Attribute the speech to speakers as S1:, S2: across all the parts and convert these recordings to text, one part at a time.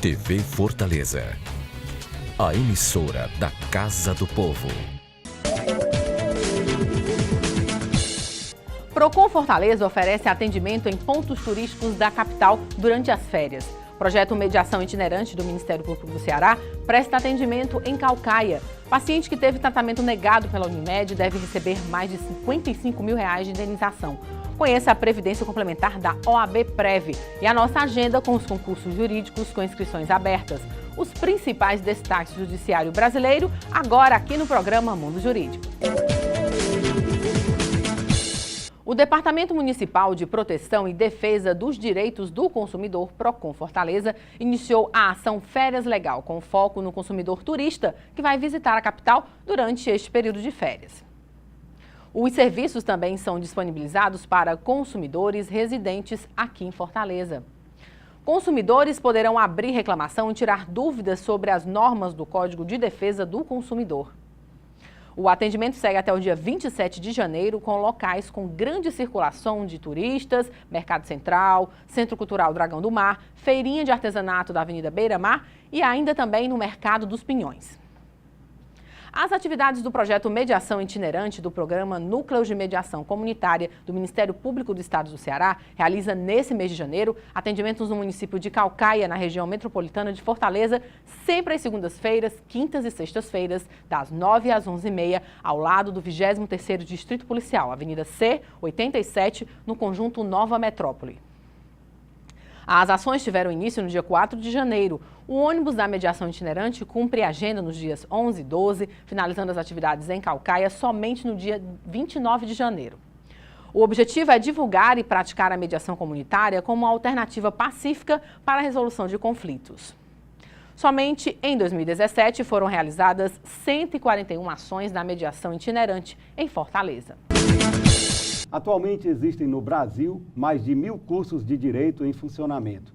S1: TV Fortaleza, a emissora da Casa do Povo.
S2: Procon Fortaleza oferece atendimento em pontos turísticos da capital durante as férias. O projeto Mediação Itinerante do Ministério Público do Ceará presta atendimento em Caucaia. Paciente que teve tratamento negado pela Unimed deve receber mais de R$55 mil de indenização. Conheça a previdência complementar da OAB Prev e a nossa agenda com os concursos jurídicos com inscrições abertas. Os principais destaques do judiciário brasileiro, agora aqui no programa Mundo Jurídico. O Departamento Municipal de Proteção e Defesa dos Direitos do Consumidor, Procon Fortaleza, iniciou a ação Férias Legal, com foco no consumidor turista que vai visitar a capital durante este período de férias. Os serviços também são disponibilizados para consumidores residentes aqui em Fortaleza. Consumidores poderão abrir reclamação e tirar dúvidas sobre as normas do Código de Defesa do Consumidor. O atendimento segue até o dia 27 de janeiro, com locais com grande circulação de turistas, Mercado Central, Centro Cultural Dragão do Mar, Feirinha de Artesanato da Avenida Beira Mar e ainda também no Mercado dos Pinhões. As atividades do projeto Mediação Itinerante do programa Núcleos de Mediação Comunitária do Ministério Público do Estado do Ceará realiza nesse mês de janeiro atendimentos no município de Caucaia, na região metropolitana de Fortaleza, sempre às segundas-feiras, quintas e sextas-feiras, das 9 às 11h30, ao lado do 23º Distrito Policial, Avenida C, 87, no conjunto Nova Metrópole. As ações tiveram início no dia 4 de janeiro. O ônibus da mediação itinerante cumpre a agenda nos dias 11 e 12, finalizando as atividades em Caucaia somente no dia 29 de janeiro. O objetivo é divulgar e praticar a mediação comunitária como uma alternativa pacífica para a resolução de conflitos. Somente em 2017 foram realizadas 141 ações da mediação itinerante em Fortaleza.
S3: Atualmente existem no Brasil mais de 1.000 cursos de direito em funcionamento.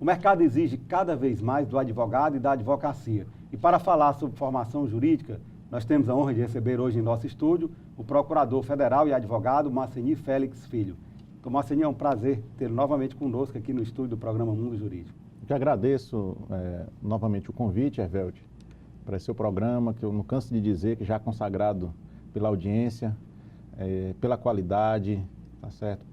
S3: O mercado exige cada vez mais do advogado e da advocacia. E para falar sobre formação jurídica, nós temos a honra de receber hoje em nosso estúdio o procurador federal e advogado Maceni Félix Filho. Então, Maceni, é um prazer tê-lo novamente conosco aqui no estúdio do programa Mundo Jurídico.
S4: Eu que agradeço novamente o convite, Hervelde, para esse seu programa, que eu não canso de dizer que já é consagrado pela audiência, pela qualidade, tá certo?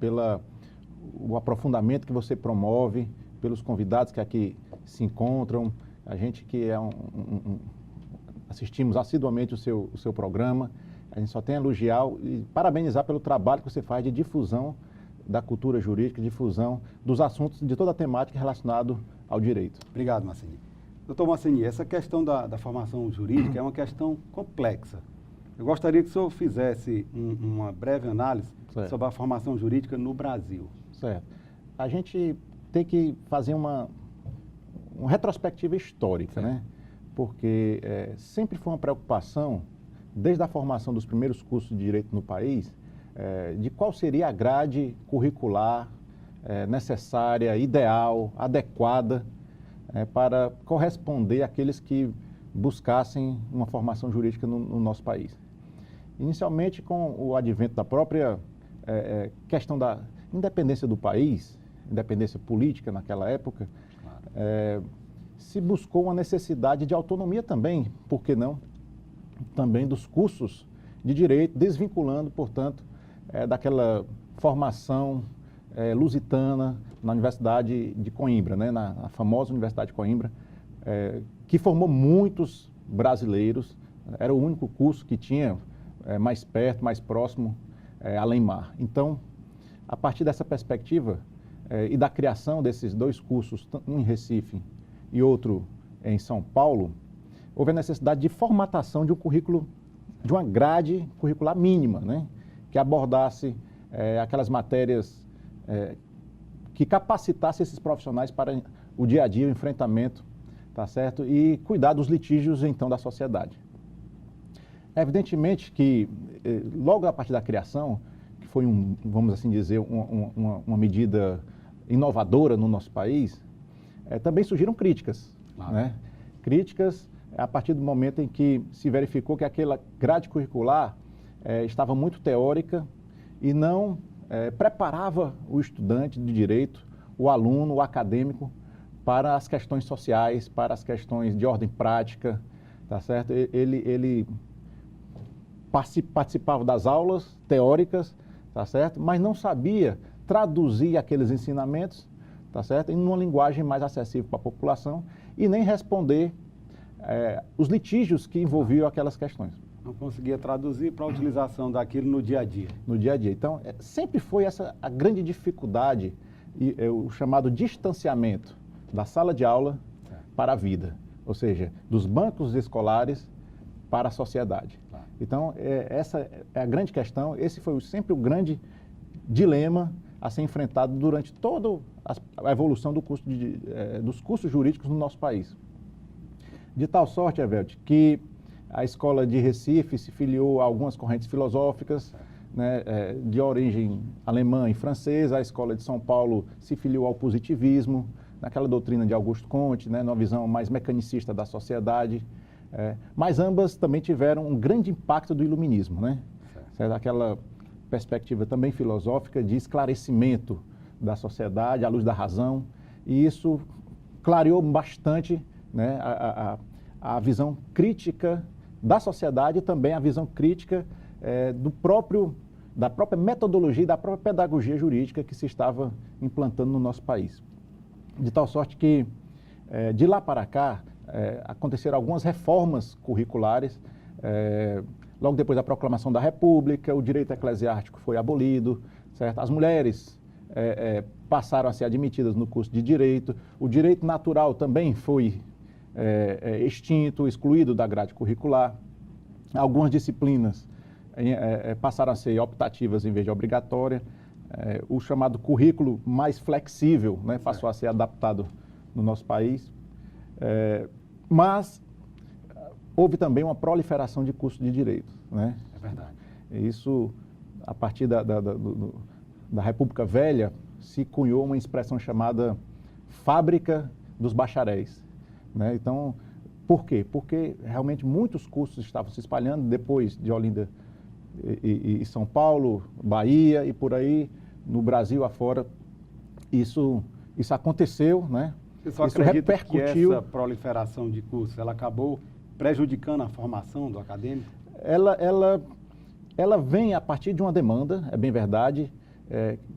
S4: O aprofundamento que você promove, pelos convidados que aqui se encontram, a gente que assistimos assiduamente o seu programa, a gente só tem a elogiar e parabenizar pelo trabalho que você faz de difusão da cultura jurídica, difusão dos assuntos de toda a temática relacionada ao direito.
S3: Obrigado, Maceni. Doutor Maceni, essa questão da formação jurídica é uma questão complexa. Eu gostaria que o senhor fizesse uma breve análise sobre a formação jurídica no Brasil.
S4: Certo. A gente tem que fazer uma retrospectiva histórica, né? Porque sempre foi uma preocupação, desde a formação dos primeiros cursos de direito no país, de qual seria a grade curricular necessária, ideal, adequada para corresponder àqueles que buscassem uma formação jurídica no nosso país. Inicialmente, com o advento da própria questão da independência do país, independência política naquela época, se buscou uma necessidade de autonomia também, por que não, também dos cursos de direito, desvinculando, portanto, daquela formação lusitana na Universidade de Coimbra, né, na famosa Universidade de Coimbra, que formou muitos brasileiros, era o único curso que tinha mais perto, mais próximo, além-mar. Então, a partir dessa perspectiva e da criação desses dois cursos, um em Recife e outro em São Paulo, houve a necessidade de formatação de um currículo, de uma grade curricular mínima, né, que abordasse aquelas matérias que capacitasse esses profissionais para o dia a dia, o enfrentamento, tá certo? E cuidar dos litígios, então, da sociedade. Evidentemente que, logo a partir da criação, que foi, vamos assim dizer, uma medida inovadora no nosso país, também surgiram críticas, né? Críticas a partir do momento em que se verificou que aquela grade curricular estava muito teórica e não preparava o estudante de direito, o aluno, o acadêmico, para as questões sociais, para as questões de ordem prática, tá certo? Ele participava das aulas teóricas, tá certo? Mas não sabia traduzir aqueles ensinamentos, tá certo? Em uma linguagem mais acessível para a população e nem responder os litígios que envolviam aquelas questões.
S3: Não conseguia traduzir para a utilização daquilo no dia a dia.
S4: No dia a dia. Então, sempre foi essa a grande dificuldade, o chamado distanciamento da sala de aula para a vida, ou seja, dos bancos escolares para a sociedade. Então, essa é a grande questão, esse foi sempre o grande dilema a ser enfrentado durante toda a evolução dos cursos jurídicos no nosso país. De tal sorte, Evelde, que a Escola de Recife se filiou a algumas correntes filosóficas, né, de origem alemã e francesa. A Escola de São Paulo se filiou ao positivismo, naquela doutrina de Augusto Comte, né, numa visão mais mecanicista da sociedade. Mas ambas também tiveram um grande impacto do iluminismo, né? Certo? Aquela perspectiva também filosófica de esclarecimento da sociedade à luz da razão. E isso clareou bastante, né, a visão crítica da sociedade e também a visão crítica da própria metodologia e da própria pedagogia jurídica que se estava implantando no nosso país. De tal sorte que, de lá para cá, aconteceram algumas reformas curriculares. Logo depois da proclamação da República, o direito eclesiástico foi abolido, certo? As mulheres passaram a ser admitidas no curso de direito, o direito natural também foi extinto, excluído da grade curricular. Algumas disciplinas passaram a ser optativas em vez de obrigatória. O chamado currículo mais flexível, né, passou a ser adaptado no nosso país. Mas houve também uma proliferação de cursos de direito, né?
S3: É verdade.
S4: Isso, a partir da República Velha, se cunhou uma expressão chamada fábrica dos bacharéis, né? Então, por quê? Porque realmente muitos cursos estavam se espalhando depois de Olinda e São Paulo, Bahia e por aí, no Brasil afora. Isso aconteceu, né?
S3: Você só
S4: Isso
S3: acredita
S4: repercutiu.
S3: que essa proliferação de cursos, ela acabou prejudicando a formação do acadêmico?
S4: Ela vem a partir de uma demanda, é bem verdade,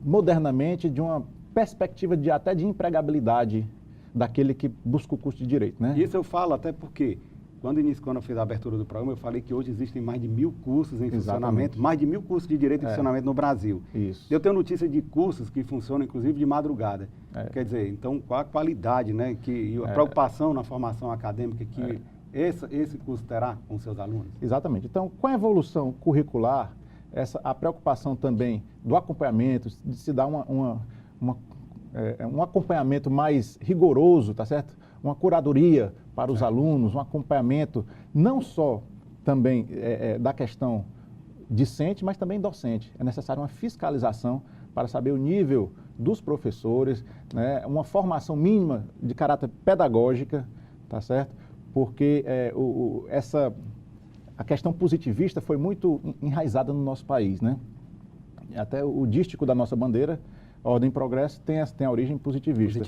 S4: modernamente, de uma perspectiva até de empregabilidade daquele que busca o curso de direito, né?
S3: Isso eu falo até porque, quando eu fiz a abertura do programa, eu falei que hoje existem mais de 1000 cursos em funcionamento, mais de 1000 cursos de direito em funcionamento no Brasil.
S4: Isso.
S3: Eu tenho notícia de cursos que funcionam, inclusive, de madrugada. Quer dizer, então, qual a qualidade, né, e a preocupação na formação acadêmica que esse curso terá com seus alunos?
S4: Exatamente. Então, com a evolução curricular, a preocupação também do acompanhamento, de se dar um acompanhamento mais rigoroso, tá certo? Uma curadoria para os alunos, um acompanhamento não só também da questão discente, mas também docente. É necessária uma fiscalização para saber o nível dos professores, né? Uma formação mínima de caráter pedagógica, tá certo? Porque a questão positivista foi muito enraizada no nosso país, né? Até o dístico da nossa bandeira, Ordem e Progresso, tem a origem positivista.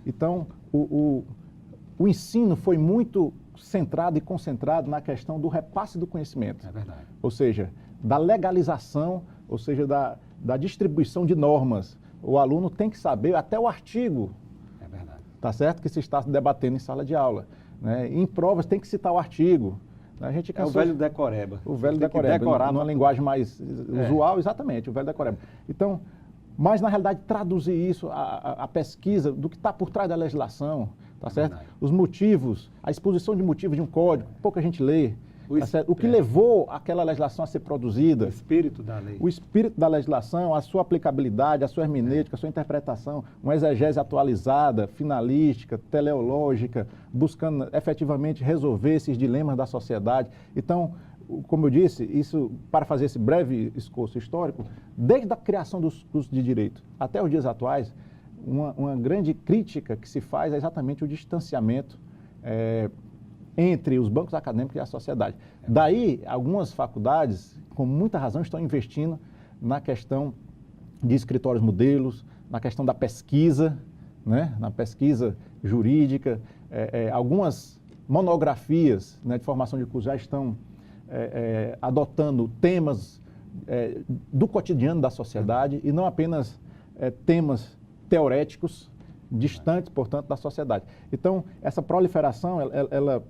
S4: Então, o ensino foi muito centrado e concentrado na questão do repasse do conhecimento.
S3: É verdade.
S4: Ou seja, da legalização, ou seja, da distribuição de normas. O aluno tem que saber até o artigo, tá certo? Que se está debatendo em sala de aula, né? Em provas tem que citar o artigo. A gente
S3: o velho decoreba.
S4: O velho decoreba, numa linguagem mais usual, exatamente, o velho decoreba. Então, mas na realidade traduzir isso, a pesquisa do que está por trás da legislação, tá certo?
S3: Verdade.
S4: Os motivos, a exposição de motivos de um código, pouca gente lê. Tá certo? O que levou aquela legislação a ser produzida.
S3: O espírito da lei.
S4: O espírito da legislação, a sua aplicabilidade, a sua hermenêutica, a sua interpretação, uma exegese atualizada, finalística, teleológica, buscando efetivamente resolver esses dilemas da sociedade. Então, como eu disse, isso, para fazer esse breve escoço histórico, desde a criação dos cursos de direito até os dias atuais, uma grande crítica que se faz é exatamente o distanciamento entre os bancos acadêmicos e a sociedade. Daí, algumas faculdades, com muita razão, estão investindo na questão de escritórios modelos, na questão da pesquisa, né, na pesquisa jurídica. Algumas monografias, né, de formação de curso já estão adotando temas do cotidiano da sociedade e não apenas temas teoréticos distantes, portanto, da sociedade. Então, essa proliferação, ela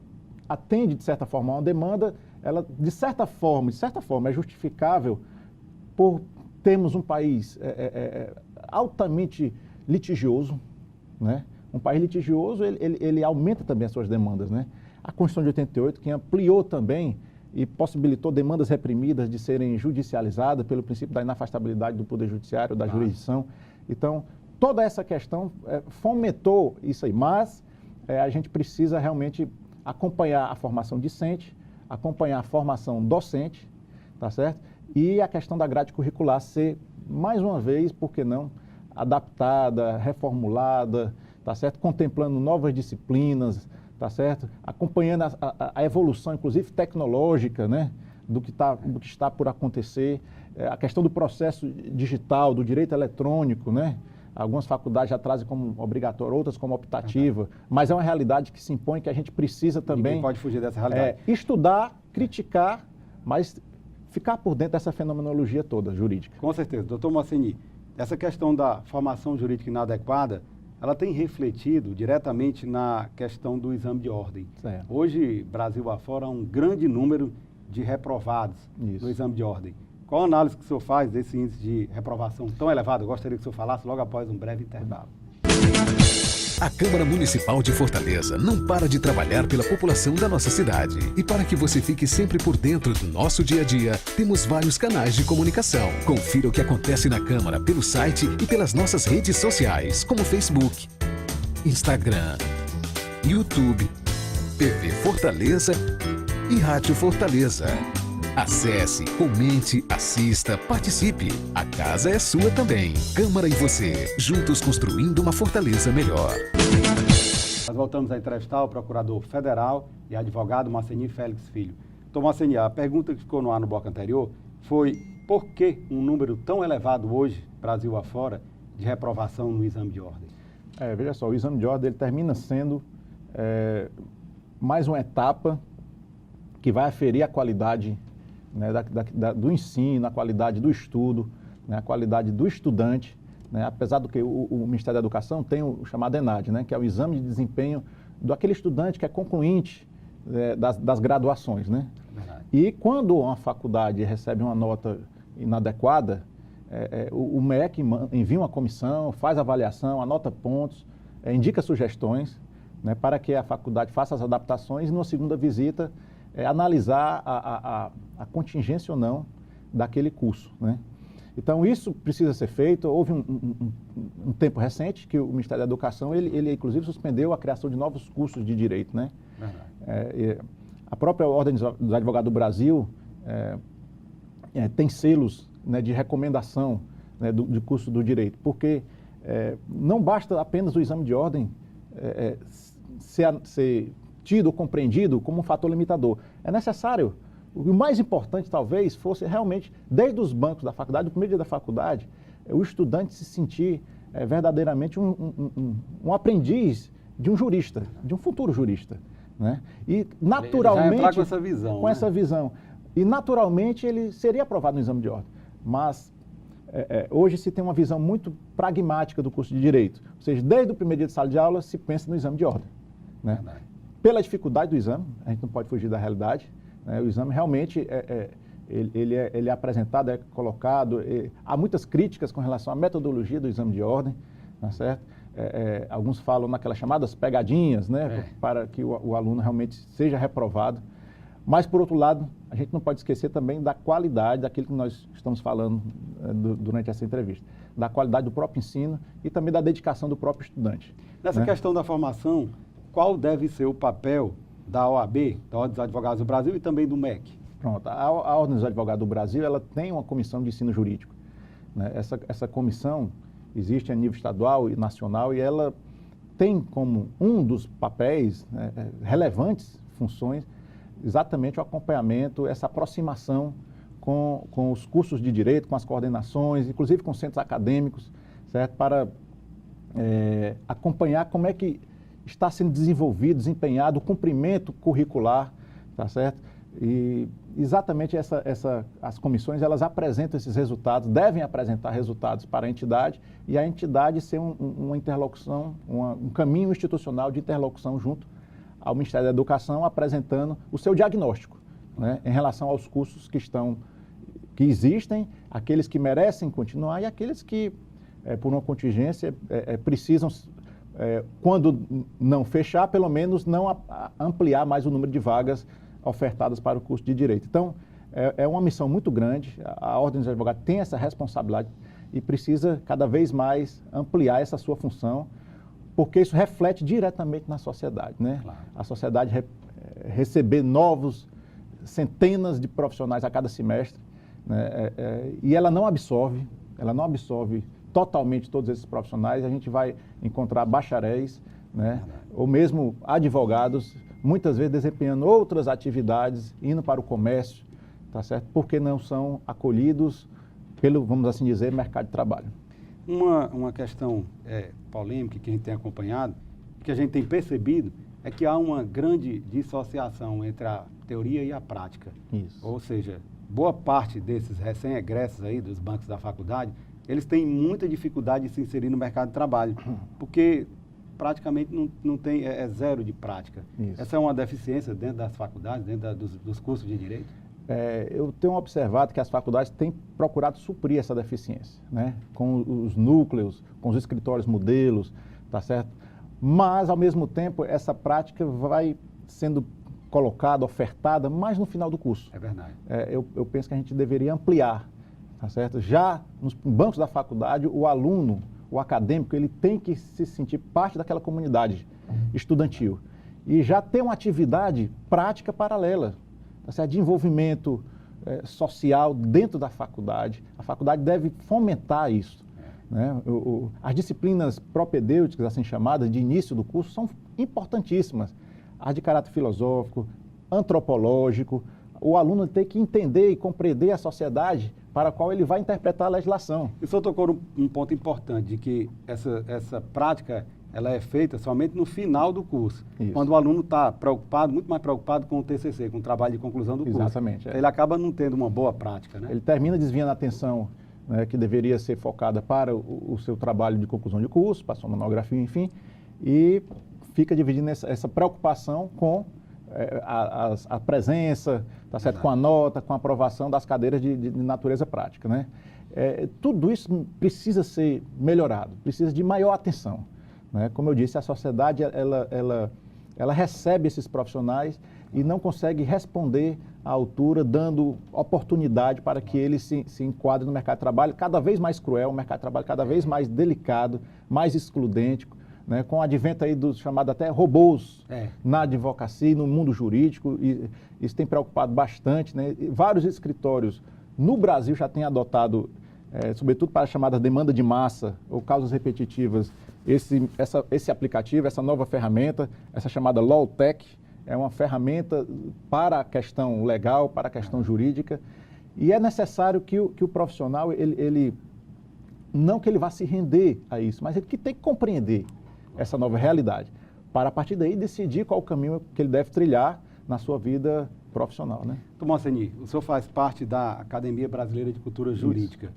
S4: atende, de certa forma, a uma demanda, ela, de certa forma, é justificável por termos um país altamente litigioso, né? Um país litigioso, ele aumenta também as suas demandas, né? A Constituição de 88, que ampliou também e possibilitou demandas reprimidas de serem judicializadas pelo princípio da inafastabilidade do Poder Judiciário, da jurisdição. Então, toda essa questão fomentou isso aí, mas a gente precisa realmente acompanhar a formação discente, acompanhar a formação docente, tá certo? E a questão da grade curricular ser, mais uma vez, por que não, adaptada, reformulada, tá certo? Contemplando novas disciplinas, tá certo? Acompanhando a evolução, inclusive tecnológica, né? do que está por acontecer, a questão do processo digital, do direito eletrônico, né? Algumas faculdades já trazem como obrigatório, outras como optativa, mas é uma realidade que se impõe, que a gente precisa também...
S3: Ninguém pode fugir dessa realidade.
S4: Estudar, criticar, mas ficar por dentro dessa fenomenologia toda jurídica.
S3: Com certeza. Doutor Moceni, essa questão da formação jurídica inadequada, ela tem refletido diretamente na questão do exame de ordem.
S4: Certo.
S3: Hoje, Brasil afora, há um grande número de reprovados no exame de ordem. Qual a análise que o senhor faz desse índice de reprovação tão elevado? Eu gostaria que o senhor falasse logo após um breve intervalo.
S1: A Câmara Municipal de Fortaleza não para de trabalhar pela população da nossa cidade. E para que você fique sempre por dentro do nosso dia a dia, temos vários canais de comunicação. Confira o que acontece na Câmara pelo site e pelas nossas redes sociais, como Facebook, Instagram, YouTube, TV Fortaleza e Rádio Fortaleza. Acesse, comente, assista, participe. A casa é sua também. Câmara e você, juntos construindo uma Fortaleza melhor.
S3: Nós voltamos a entrevistar o procurador federal e advogado Moceni Félix Filho. Então, Moceni, a pergunta que ficou no ar no bloco anterior foi por que um número tão elevado hoje, Brasil afora, de reprovação no exame de ordem?
S4: Veja só, o exame de ordem ele termina sendo mais uma etapa que vai aferir a qualidade, né, do ensino, a qualidade do estudo, né, a qualidade do estudante, né, apesar do que o Ministério da Educação tem o chamado ENAD, né, que é o exame de desempenho daquele estudante que é concluinte das graduações. Né? E quando uma faculdade recebe uma nota inadequada, o MEC envia uma comissão, faz avaliação, anota pontos, indica sugestões, né, para que a faculdade faça as adaptações e, numa segunda visita, analisar a contingência ou não daquele curso. Né? Então, isso precisa ser feito. Houve um tempo recente que o Ministério da Educação, ele inclusive suspendeu a criação de novos cursos de direito. Né? A própria Ordem dos Advogados do Brasil tem selos, né, de recomendação, né, de curso do direito, porque não basta apenas o exame de ordem ser tido ou compreendido como um fator limitador. É necessário, o mais importante talvez fosse realmente, desde os bancos da faculdade, do primeiro dia da faculdade, o estudante se sentir verdadeiramente um aprendiz de um jurista, de um futuro jurista. Né? E naturalmente...
S3: Ele já entrar com essa visão.
S4: Com essa visão. E naturalmente ele seria aprovado no exame de ordem. Mas hoje se tem uma visão muito pragmática do curso de Direito. Ou seja, desde o primeiro dia de sala de aula se pensa no exame de ordem. Né? Pela dificuldade do exame, a gente não pode fugir da realidade, né? O exame realmente ele é apresentado, é colocado, há muitas críticas com relação à metodologia do exame de ordem, tá certo? Alguns falam naquelas chamadas pegadinhas, né? Para que o aluno realmente seja reprovado. Mas, por outro lado, a gente não pode esquecer também da qualidade daquilo que nós estamos falando durante essa entrevista, da qualidade do próprio ensino e também da dedicação do próprio estudante.
S3: Nessa questão da formação, qual deve ser o papel da OAB, da Ordem dos Advogados do Brasil, e também do MEC?
S4: Pronto, a Ordem dos Advogados do Brasil, ela tem uma comissão de ensino jurídico. Né? Essa comissão existe a nível estadual e nacional e ela tem como um dos papéis, relevantes funções, exatamente o acompanhamento, essa aproximação com os cursos de direito, com as coordenações, inclusive com centros acadêmicos, certo? Para acompanhar como é que está sendo desenvolvido, desempenhado o cumprimento curricular, tá certo? E exatamente as comissões, elas apresentam esses resultados, devem apresentar resultados para a entidade e a entidade ser uma interlocução, um caminho institucional de interlocução junto ao Ministério da Educação, apresentando o seu diagnóstico, né, em relação aos cursos que existem, aqueles que merecem continuar e aqueles que, por uma contingência, precisam, quando não fechar, pelo menos não ampliar mais o número de vagas ofertadas para o curso de Direito. Então, é uma missão muito grande, a Ordem dos Advogados tem essa responsabilidade e precisa cada vez mais ampliar essa sua função, porque isso reflete diretamente na sociedade, né? Claro. A sociedade receber centenas de profissionais a cada semestre, né? E ela não absorve totalmente todos esses profissionais, a gente vai encontrar bacharéis, né? Ou mesmo advogados, muitas vezes desempenhando outras atividades, indo para o comércio, tá certo? Porque não são acolhidos pelo, vamos assim dizer, mercado de trabalho.
S3: Uma questão polêmica que a gente tem acompanhado, que a gente tem percebido, é que há uma grande dissociação entre a teoria e a prática.
S4: Isso.
S3: Ou seja, boa parte desses recém-egressos aí dos bancos da faculdade, eles têm muita dificuldade de se inserir no mercado de trabalho, porque praticamente não tem, zero de prática. Isso. Essa é uma deficiência dentro das faculdades, dentro dos cursos de Direito?
S4: Eu tenho observado que as faculdades têm procurado suprir essa deficiência, né? Com os núcleos, com os escritórios modelos, tá certo? Mas, ao mesmo tempo, essa prática vai sendo colocada, ofertada, mais no final do curso.
S3: É verdade.
S4: Eu penso que a gente deveria ampliar, tá certo? Já nos bancos da faculdade, o aluno, o acadêmico, ele tem que se sentir parte daquela comunidade estudantil e já ter uma atividade prática paralela, tá certo? De envolvimento social dentro da faculdade. A faculdade deve fomentar isso, né? As disciplinas propedêuticas, assim chamadas, de início do curso, são importantíssimas. As de caráter filosófico, antropológico. O aluno tem que entender e compreender a sociedade para a qual ele vai interpretar a legislação.
S3: O senhor tocou um ponto importante, de que essa prática ela é feita somente no final do curso. Isso. Quando o aluno está preocupado, muito mais preocupado com o TCC, com o trabalho de conclusão do curso.
S4: Exatamente.
S3: Ele acaba não tendo uma boa prática, né?
S4: Ele termina desviando a atenção, né, que deveria ser focada para o seu trabalho de conclusão de curso, para a sua monografia, enfim, e fica dividindo essa preocupação com a presença, tá certo? Com a nota, com a aprovação das cadeiras de natureza prática, né? Tudo isso precisa ser melhorado, precisa de maior atenção, né? Como eu disse, a sociedade ela recebe esses profissionais e não consegue responder à altura, dando oportunidade para que eles se enquadrem no mercado de trabalho cada vez mais cruel, um mercado de trabalho cada vez mais delicado, mais excludente, né, com o advento aí dos chamados até robôs na advocacia e no mundo jurídico, e isso tem preocupado bastante, né? E vários escritórios no Brasil já têm adotado, sobretudo para a chamada demanda de massa ou causas repetitivas, esse aplicativo, essa nova ferramenta, essa chamada LawTech, é uma ferramenta para a questão legal, para a questão jurídica, e é necessário que o profissional, ele não que ele vá se render a isso, mas ele que tem que compreender essa nova realidade, para a partir daí decidir qual o caminho que ele deve trilhar na sua vida profissional, né?
S3: Tomás Seni, o senhor faz parte da Academia Brasileira de Cultura Jurídica. Isso.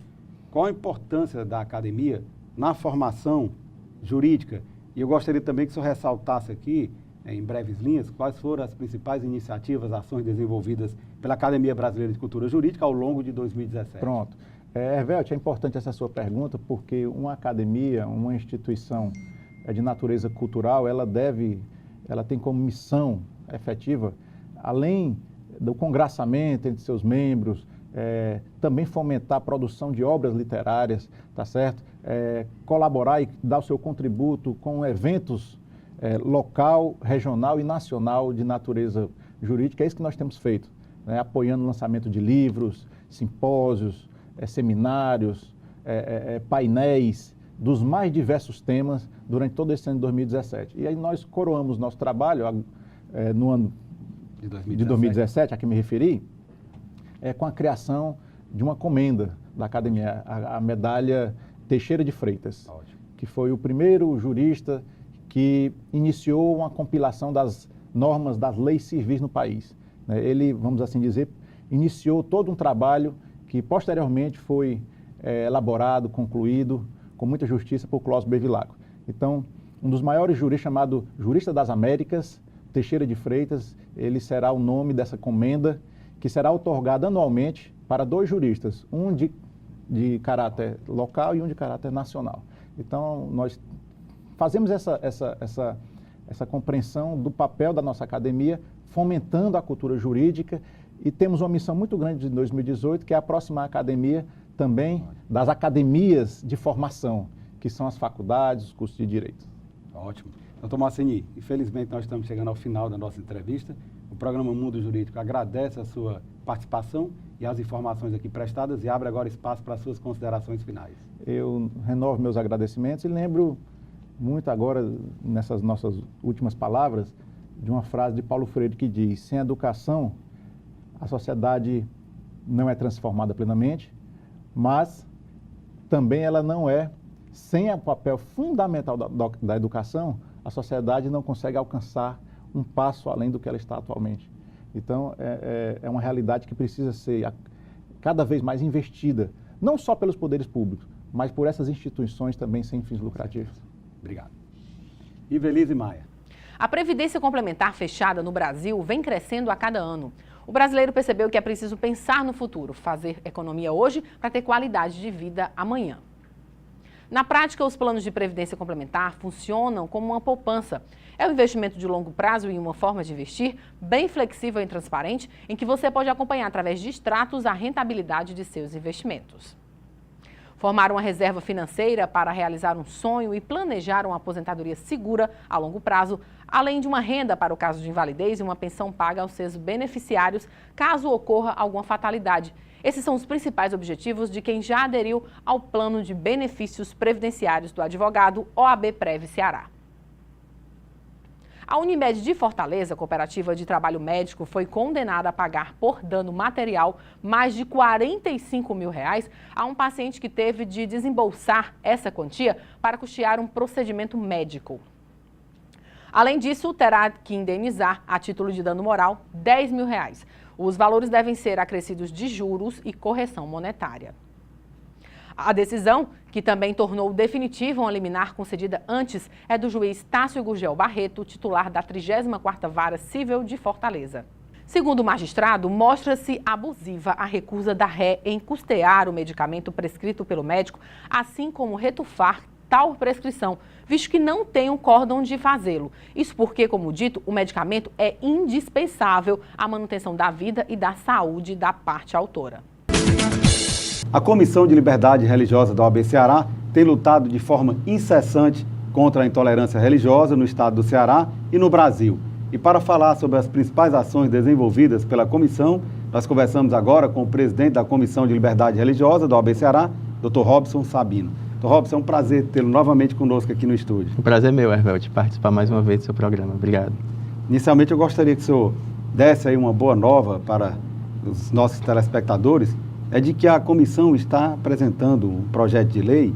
S3: Qual a importância da academia na formação jurídica? E eu gostaria também que o senhor ressaltasse aqui, em breves linhas, quais foram as principais iniciativas, ações desenvolvidas pela Academia Brasileira de Cultura Jurídica ao longo de 2017.
S4: Pronto. Hervélte, é importante essa sua pergunta, porque uma academia, uma instituição de natureza cultural, ela tem como missão efetiva, além do congraçamento entre seus membros, também fomentar a produção de obras literárias, tá certo? Colaborar e dar o seu contributo com eventos local, regional e nacional de natureza jurídica. É isso que nós temos feito, né? Apoiando o lançamento de livros, simpósios, seminários, painéis dos mais diversos temas durante todo esse ano de 2017. E aí nós coroamos nosso trabalho no ano de 2017, a que me referi, com a criação de uma comenda da Academia, a medalha Teixeira de Freitas.
S3: Ótimo.
S4: que foi o primeiro jurista que iniciou uma compilação das normas das leis civis no país. Ele, vamos assim dizer, iniciou todo um trabalho que posteriormente foi elaborado, concluído com muita justiça por Cláudio Bevilacqua. Então, um dos maiores juristas, chamado Jurista das Américas, Teixeira de Freitas, ele será o nome dessa comenda que será outorgada anualmente para 2 juristas, um de caráter local e um de caráter nacional. Então, nós fazemos essa compreensão do papel da nossa academia, fomentando a cultura jurídica, e temos uma missão muito grande de 2018, que é aproximar a academia também das academias de formação, que são as faculdades, os cursos de Direito.
S3: Ótimo. Doutor Marceni, infelizmente nós estamos chegando ao final da nossa entrevista. O programa Mundo Jurídico agradece a sua participação e as informações aqui prestadas e abre agora espaço para as suas considerações finais.
S4: Eu renovo meus agradecimentos e lembro muito agora, nessas nossas últimas palavras, de uma frase de Paulo Freire que diz: sem educação, a sociedade não é transformada plenamente, mas também ela não é, sem o papel fundamental da educação, a sociedade não consegue alcançar um passo além do que ela está atualmente. Então, é uma realidade que precisa ser cada vez mais investida, não só pelos poderes públicos, mas por essas instituições também sem fins lucrativos.
S3: Obrigado. Ivelise Maia.
S2: A Previdência Complementar fechada no Brasil vem crescendo a cada ano. O brasileiro percebeu que é preciso pensar no futuro, fazer economia hoje para ter qualidade de vida amanhã. Na prática, os planos de previdência complementar funcionam como uma poupança. É um investimento de longo prazo e uma forma de investir bem flexível e transparente, em que você pode acompanhar através de extratos a rentabilidade de seus investimentos. Formar uma reserva financeira para realizar um sonho e planejar uma aposentadoria segura a longo prazo, além de uma renda para o caso de invalidez e uma pensão paga aos seus beneficiários caso ocorra alguma fatalidade. Esses são os principais objetivos de quem já aderiu ao plano de benefícios previdenciários do advogado OAB Prev Ceará. A Unimed de Fortaleza, cooperativa de trabalho médico, foi condenada a pagar por dano material mais de R$45 mil a um paciente que teve de desembolsar essa quantia para custear um procedimento médico. Além disso, terá que indenizar, a título de dano moral, R$10 mil. Os valores devem ser acrescidos de juros e correção monetária. A decisão, que também tornou definitiva uma liminar concedida antes, é do juiz Tássio Gurgel Barreto, titular da 34ª Vara Civil de Fortaleza. Segundo o magistrado, mostra-se abusiva a recusa da ré em custear o medicamento prescrito pelo médico, assim como retufar tal prescrição, visto que não tem um córdão de fazê-lo. Isso porque, como dito, o medicamento é indispensável à manutenção da vida e da saúde da parte autora.
S3: A Comissão de Liberdade Religiosa da OAB Ceará tem lutado de forma incessante contra a intolerância religiosa no estado do Ceará e no Brasil. E para falar sobre as principais ações desenvolvidas pela comissão, nós conversamos agora com o presidente da Comissão de Liberdade Religiosa da OAB Ceará, Dr. Robson Sabino. Dr. Robson, é um prazer tê-lo novamente conosco aqui no estúdio.
S5: O prazer é meu, Hervel, de participar mais uma vez do seu programa. Obrigado.
S3: Inicialmente, eu gostaria que o senhor desse aí uma boa nova para os nossos telespectadores, é de que a comissão está apresentando um projeto de lei,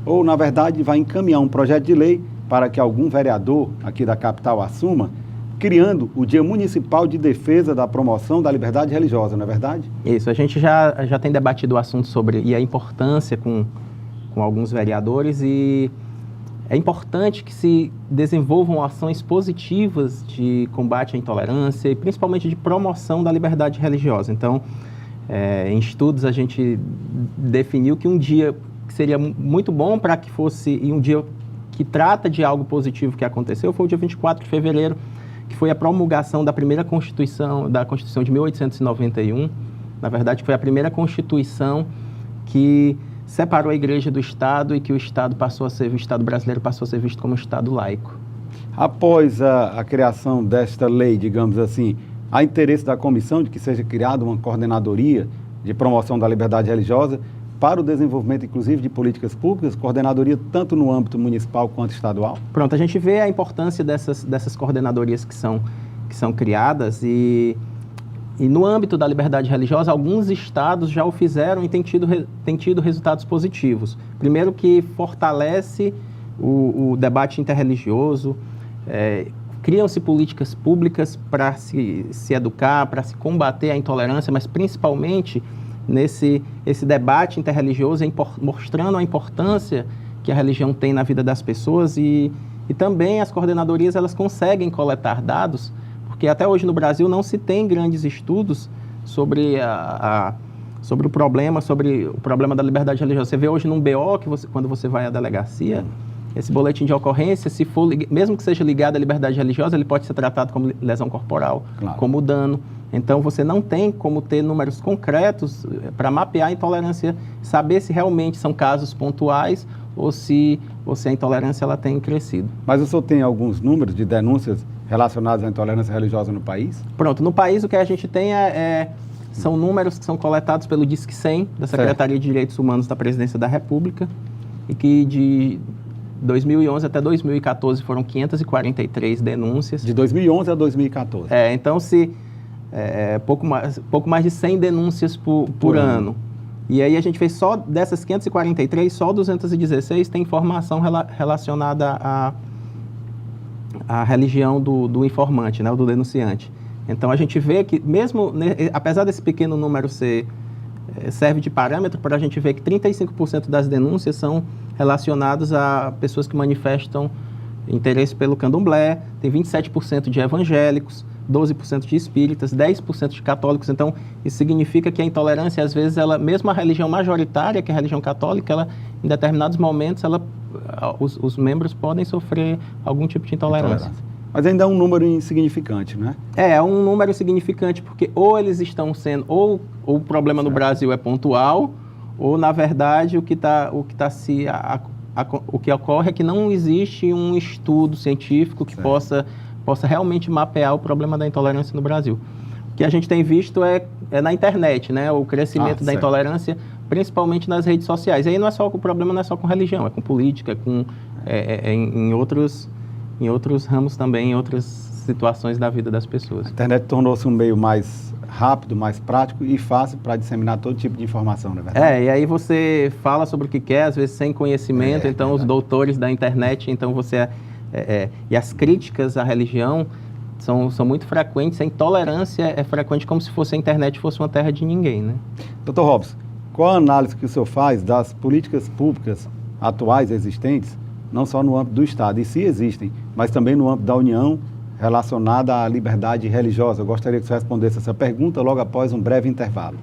S3: ou, na verdade, vai encaminhar um projeto de lei para que algum vereador aqui da capital assuma, criando o Dia Municipal de Defesa da Promoção da Liberdade Religiosa, não é verdade?
S5: Isso, a gente já tem debatido o assunto sobre e a importância com alguns vereadores, e é importante que se desenvolvam ações positivas de combate à intolerância e principalmente de promoção da liberdade religiosa. Então, em estudos a gente definiu que um dia que seria muito bom para que fosse, e um dia que trata de algo positivo que aconteceu, foi o dia 24 de fevereiro, que foi a promulgação da primeira Constituição, da Constituição de 1891. Na verdade, foi a primeira Constituição que separou a Igreja do Estado e que o Estado brasileiro passou a ser visto como um Estado laico.
S3: Após a criação desta lei, digamos assim, há interesse da comissão de que seja criada uma coordenadoria de promoção da liberdade religiosa para o desenvolvimento, inclusive, de políticas públicas, coordenadoria tanto no âmbito municipal quanto estadual?
S5: Pronto, a gente vê a importância dessas coordenadorias que são criadas e no âmbito da liberdade religiosa, alguns estados já o fizeram e têm tido resultados positivos. Primeiro, que fortalece o debate interreligioso, criam-se políticas públicas para se educar, para se combater a intolerância, mas principalmente esse debate interreligioso mostrando a importância que a religião tem na vida das pessoas e também as coordenadorias elas conseguem coletar dados, porque até hoje no Brasil não se tem grandes estudos sobre sobre o problema da liberdade religiosa. Você vê hoje num BO, quando você vai à delegacia, esse boletim de ocorrência, se for, mesmo que seja ligado à liberdade religiosa, ele pode ser tratado como lesão corporal, como dano. Então, você não tem como ter números concretos para mapear a intolerância, saber se realmente são casos pontuais ou se a intolerância ela tem crescido.
S3: Mas o senhor tem alguns números de denúncias relacionadas à intolerância religiosa no país?
S5: Pronto, no país o que a gente tem são números que são coletados pelo Disque 100, da Secretaria de Direitos Humanos da Presidência da República, e que de 2011 até 2014 foram 543 denúncias.
S3: De 2011 a 2014?
S5: Então pouco mais de 100 denúncias por ano. E aí a gente fez só dessas 543, só 216 tem informação relacionada à religião do informante, né, do denunciante. Então a gente vê que mesmo, apesar desse pequeno número serve de parâmetro para a gente ver que 35% das denúncias são relacionadas a pessoas que manifestam interesse pelo candomblé, tem 27% de evangélicos, 12% de espíritas, 10% de católicos. Então, isso significa que a intolerância, às vezes, mesmo a religião majoritária, que é a religião católica, em determinados momentos, os membros podem sofrer algum tipo de intolerância.
S3: Mas ainda é um número insignificante, né?
S5: É um número insignificante, porque ou eles estão sendo, ou o problema no Brasil é pontual, ou, na verdade, o que ocorre é que não existe um estudo científico que possa realmente mapear o problema da intolerância no Brasil. O que a gente tem visto é na internet, né? O crescimento da intolerância, principalmente nas redes sociais. E aí o problema não é só com religião, é com política, em outros ramos também, em outras situações da vida das pessoas. A
S3: internet tornou-se um meio mais rápido, mais prático e fácil para disseminar todo tipo de informação, não é verdade?
S5: E aí você fala sobre o que quer, às vezes sem conhecimento, então os doutores da internet, então você... e as críticas à religião são muito frequentes, a intolerância é frequente como se a internet fosse uma terra de ninguém, né?
S3: Dr. Robson, qual a análise que o senhor faz das políticas públicas atuais existentes, não só no âmbito do Estado, e se existem, mas também no âmbito da União, relacionada à liberdade religiosa? Eu gostaria que o senhor respondesse essa pergunta logo após um breve intervalo.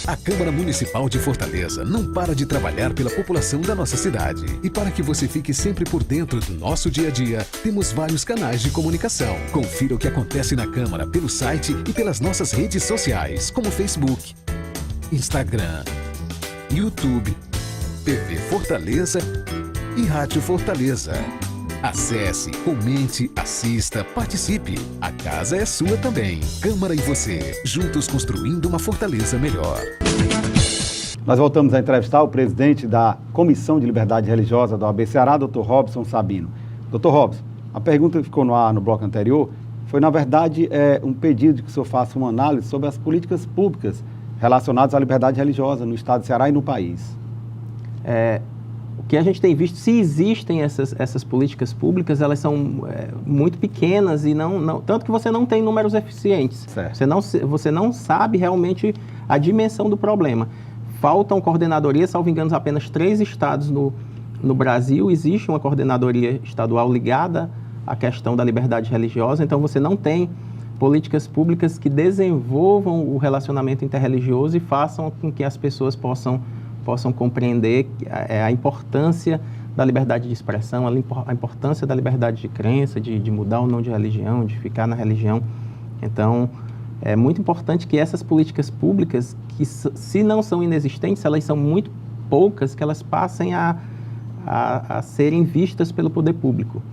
S1: A Câmara Municipal de Fortaleza não para de trabalhar pela população da nossa cidade. E para que você fique sempre por dentro do nosso dia a dia, temos vários canais de comunicação. Confira o que acontece na Câmara pelo site e pelas nossas redes sociais, como Facebook, Instagram, YouTube, TV Fortaleza e Rádio Fortaleza. Acesse, comente, assista, participe. A casa é sua também. Câmara e você, juntos construindo uma Fortaleza melhor.
S3: Nós voltamos a entrevistar o presidente da Comissão de Liberdade Religiosa da OAB Ceará, Dr. Robson Sabino. Dr. Robson, a pergunta que ficou no ar no bloco anterior foi, na verdade, um pedido de que o senhor faça uma análise sobre as políticas públicas relacionadas à liberdade religiosa no estado de Ceará e no país.
S5: O que a gente tem visto, se existem essas políticas públicas, elas são muito pequenas e tanto que você não tem números eficientes. Você não sabe realmente a dimensão do problema. Faltam coordenadorias, salvo engano, apenas 3 estados no Brasil. Existe uma coordenadoria estadual ligada à questão da liberdade religiosa, então você não tem políticas públicas que desenvolvam o relacionamento interreligioso e façam com que as pessoas possam compreender a importância da liberdade de expressão, a importância da liberdade de crença, de mudar ou não de religião, de ficar na religião. Então, é muito importante que essas políticas públicas, que se não são inexistentes, elas são muito poucas, que elas passem a serem vistas pelo poder público.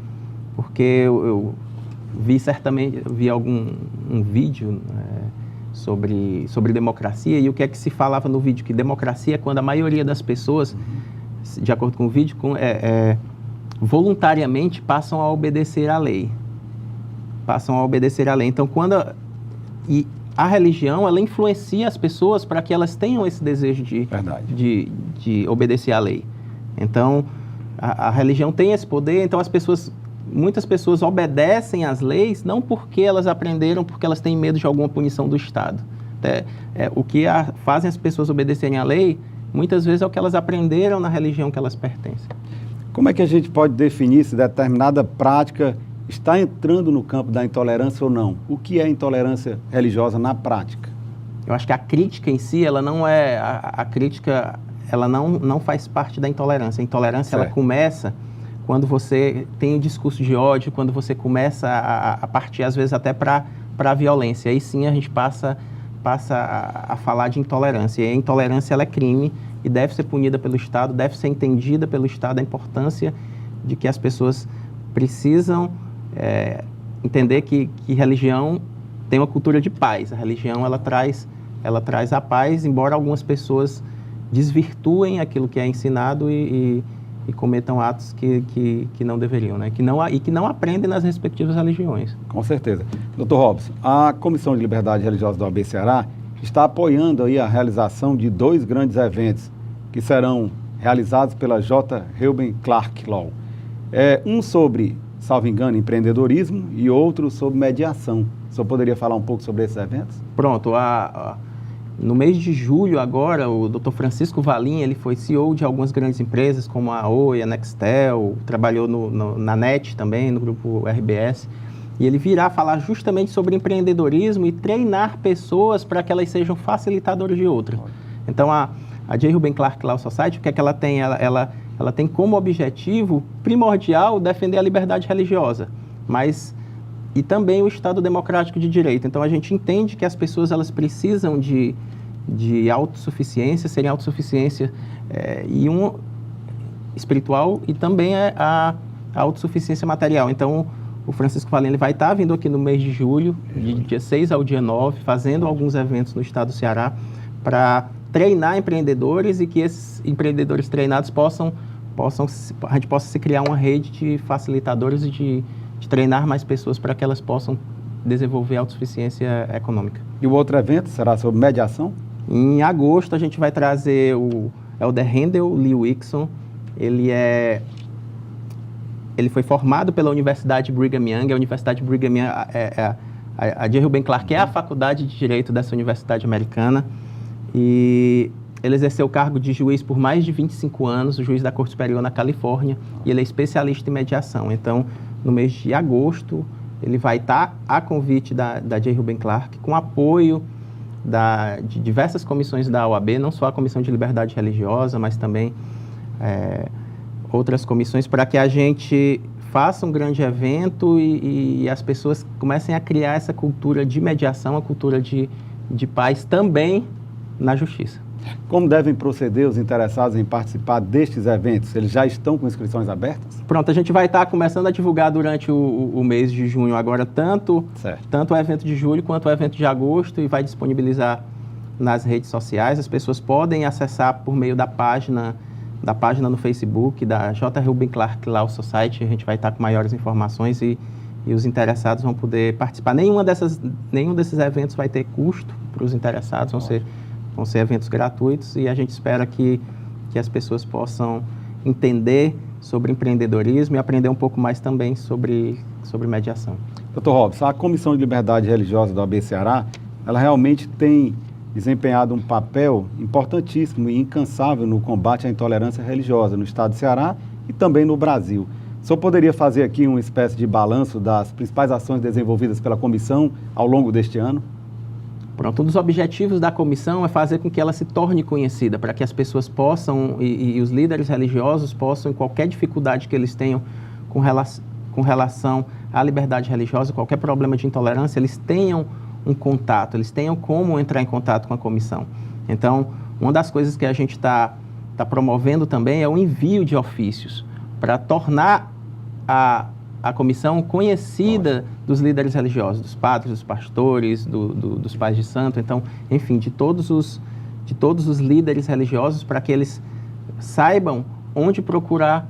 S5: Porque eu vi um vídeo sobre democracia, e o que é que se falava no vídeo? Que democracia é quando a maioria das pessoas, de acordo com o vídeo, voluntariamente passam a obedecer à lei. Então, e a religião, ela influencia as pessoas para que elas tenham esse desejo de obedecer à lei. Então, A religião tem esse poder, então muitas pessoas obedecem às leis não porque elas aprenderam, porque elas têm medo de alguma punição do Estado. O que fazem as pessoas obedecerem à lei, muitas vezes é o que elas aprenderam na religião que elas pertencem.
S3: Como é que a gente pode definir se determinada prática está entrando no campo da intolerância ou não? O que é intolerância religiosa na prática?
S5: Eu acho que a crítica em si, ela não é... A crítica, ela não faz parte da intolerância. A intolerância, ela começa quando você tem um discurso de ódio, quando você começa a partir, às vezes, até para a violência. Aí sim a gente passa a falar de intolerância. E a intolerância, ela é crime e deve ser punida pelo Estado, deve ser entendida pelo Estado a importância de que as pessoas precisam entender que religião tem uma cultura de paz. A religião, ela traz a paz, embora algumas pessoas desvirtuem aquilo que é ensinado e cometam atos que não deveriam, né? Que não aprendem nas respectivas religiões.
S3: Com certeza. Dr. Robson, a Comissão de Liberdade Religiosa da OAB Ceará está apoiando aí a realização de 2 grandes eventos que serão realizados pela J. Reuben Clark Law. Um sobre, salvo engano, empreendedorismo e outro sobre mediação. O senhor poderia falar um pouco sobre esses eventos?
S5: Pronto. No mês de julho agora, o Dr. Francisco Valim, ele foi CEO de algumas grandes empresas, como a Oi, a Nextel, trabalhou na NET também, no grupo RBS, e ele virá falar justamente sobre empreendedorismo e treinar pessoas para que elas sejam facilitadoras de outras. Então, a J. Reuben Clark Law Society, o que é que ela tem? Ela tem como objetivo primordial defender a liberdade religiosa, e também o Estado democrático de direito. Então, a gente entende que as pessoas elas precisam de autossuficiência, serem autossuficiência espiritual e também a autossuficiência material. Então, o Francisco Valim ele vai estar vindo aqui no mês de julho, de dia 6 ao dia 9, fazendo alguns eventos no estado do Ceará para treinar empreendedores e que esses empreendedores treinados a gente possa se criar uma rede de facilitadores e de treinar mais pessoas para que elas possam desenvolver autossuficiência econômica. E
S3: o outro evento será sobre mediação?
S5: Em agosto a gente vai trazer o Elder Rendel Lee Wixon. Ele foi formado pela Universidade Brigham Young. A Universidade Brigham Young, a J. Reuben Clark é a faculdade de Direito dessa universidade americana. E ele exerceu o cargo de juiz por mais de 25 anos, o juiz da Corte Superior na Califórnia, e ele é especialista em mediação. Então, no mês de agosto, ele vai estar a convite da J. Reuben Clark, com apoio de diversas comissões da OAB, não só a Comissão de Liberdade Religiosa, mas também outras comissões, para que a gente faça um grande evento e as pessoas comecem a criar essa cultura de mediação, a cultura de paz também na justiça.
S3: Como devem proceder os interessados em participar destes eventos? Eles já estão com inscrições abertas?
S5: Pronto, a gente vai estar começando a divulgar durante o mês de junho agora, tanto o evento de julho quanto o evento de agosto, e vai disponibilizar nas redes sociais. As pessoas podem acessar por meio da página no Facebook, da J. Reuben Clark Law Society. A gente vai estar com maiores informações e os interessados vão poder participar. Nenhum desses eventos vai ter custo para os interessados, vão ser eventos gratuitos, e a gente espera que as pessoas possam entender sobre empreendedorismo e aprender um pouco mais também sobre mediação.
S3: Dr. Robson, a Comissão de Liberdade Religiosa da OAB Ceará, ela realmente tem desempenhado um papel importantíssimo e incansável no combate à intolerância religiosa no estado do Ceará e também no Brasil. O senhor poderia fazer aqui uma espécie de balanço das principais ações desenvolvidas pela comissão ao longo deste ano?
S5: Pronto, um dos objetivos da comissão é fazer com que ela se torne conhecida, para que as pessoas possam, e os líderes religiosos possam, em qualquer dificuldade que eles tenham com relação à liberdade religiosa, qualquer problema de intolerância, eles tenham um contato, eles tenham como entrar em contato com a comissão. Então, uma das coisas que a gente está promovendo também é o envio de ofícios, para tornar a comissão conhecida dos líderes religiosos, dos padres, dos pastores, dos pais de santo, então, enfim, de todos os líderes religiosos, para que eles saibam onde procurar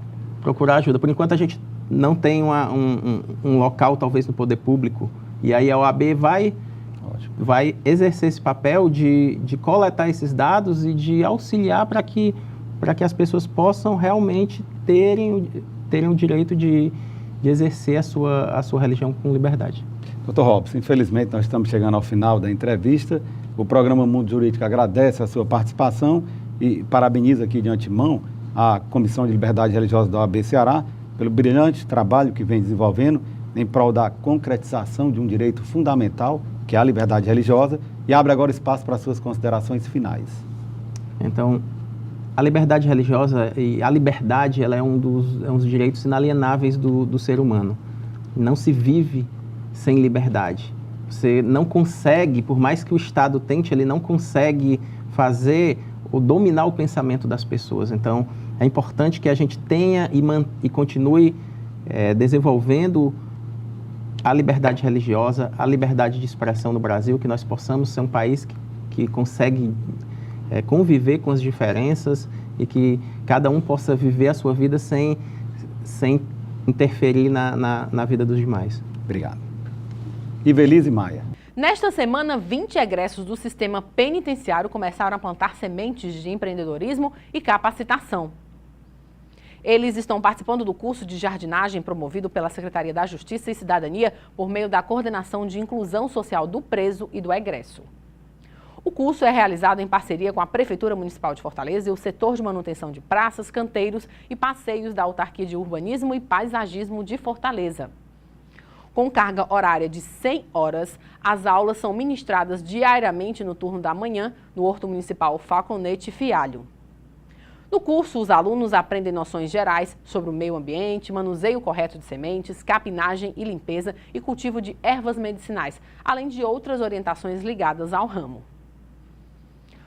S5: ajuda. Por enquanto, a gente não tem um local, talvez, no poder público, e aí a OAB vai exercer esse papel de coletar esses dados e de auxiliar para que para que as pessoas possam realmente terem o direito de exercer a sua religião com liberdade.
S3: Dr. Robson, infelizmente nós estamos chegando ao final da entrevista. O programa Mundo Jurídico agradece a sua participação e parabeniza aqui de antemão a Comissão de Liberdade Religiosa da OAB Ceará pelo brilhante trabalho que vem desenvolvendo em prol da concretização de um direito fundamental, que é a liberdade religiosa, e abre agora espaço para suas considerações finais.
S5: Então, a liberdade religiosa e a liberdade, ela é um dos direitos inalienáveis do ser humano. Não se vive sem liberdade. Você não consegue, por mais que o Estado tente, ele não consegue fazer ou dominar o pensamento das pessoas. Então, é importante que a gente tenha e continue desenvolvendo a liberdade religiosa, a liberdade de expressão no Brasil, que nós possamos ser um país que consegue conviver com as diferenças e que cada um possa viver a sua vida sem interferir na vida dos demais.
S3: Obrigado. Ivelise Maia.
S2: Nesta semana, 20 egressos do sistema penitenciário começaram a plantar sementes de empreendedorismo e capacitação. Eles estão participando do curso de jardinagem promovido pela Secretaria da Justiça e Cidadania por meio da Coordenação de Inclusão Social do Preso e do Egresso. O curso é realizado em parceria com a Prefeitura Municipal de Fortaleza e o setor de manutenção de praças, canteiros e passeios da Autarquia de Urbanismo e Paisagismo de Fortaleza. Com carga horária de 100 horas, as aulas são ministradas diariamente no turno da manhã no Horto Municipal Falconete Fialho. No curso, os alunos aprendem noções gerais sobre o meio ambiente, manuseio correto de sementes, capinagem e limpeza e cultivo de ervas medicinais, além de outras orientações ligadas ao ramo.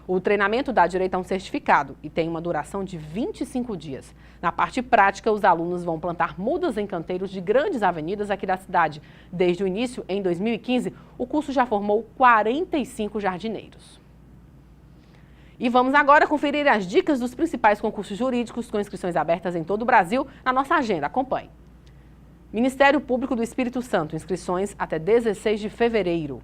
S2: O treinamento dá direito a um certificado e tem uma duração de 25 dias. Na parte prática, os alunos vão plantar mudas em canteiros de grandes avenidas aqui da cidade. Desde o início, em 2015, o curso já formou 45 jardineiros. E vamos agora conferir as dicas dos principais concursos jurídicos com inscrições abertas em todo o Brasil na nossa agenda. Acompanhe. Ministério Público do Espírito Santo, inscrições até 16 de fevereiro.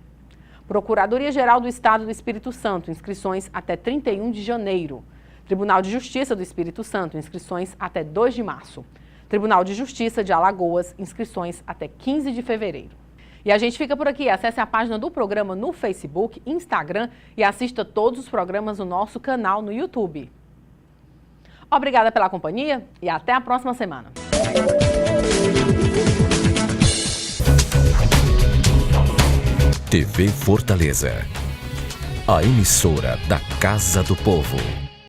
S2: Procuradoria-Geral do Estado do Espírito Santo, inscrições até 31 de janeiro. Tribunal de Justiça do Espírito Santo, inscrições até 2 de março. Tribunal de Justiça de Alagoas, inscrições até 15 de fevereiro. E a gente fica por aqui. Acesse a página do programa no Facebook, Instagram e assista todos os programas no nosso canal no YouTube. Obrigada pela companhia e até a próxima semana.
S6: TV Fortaleza, a emissora da Casa do Povo.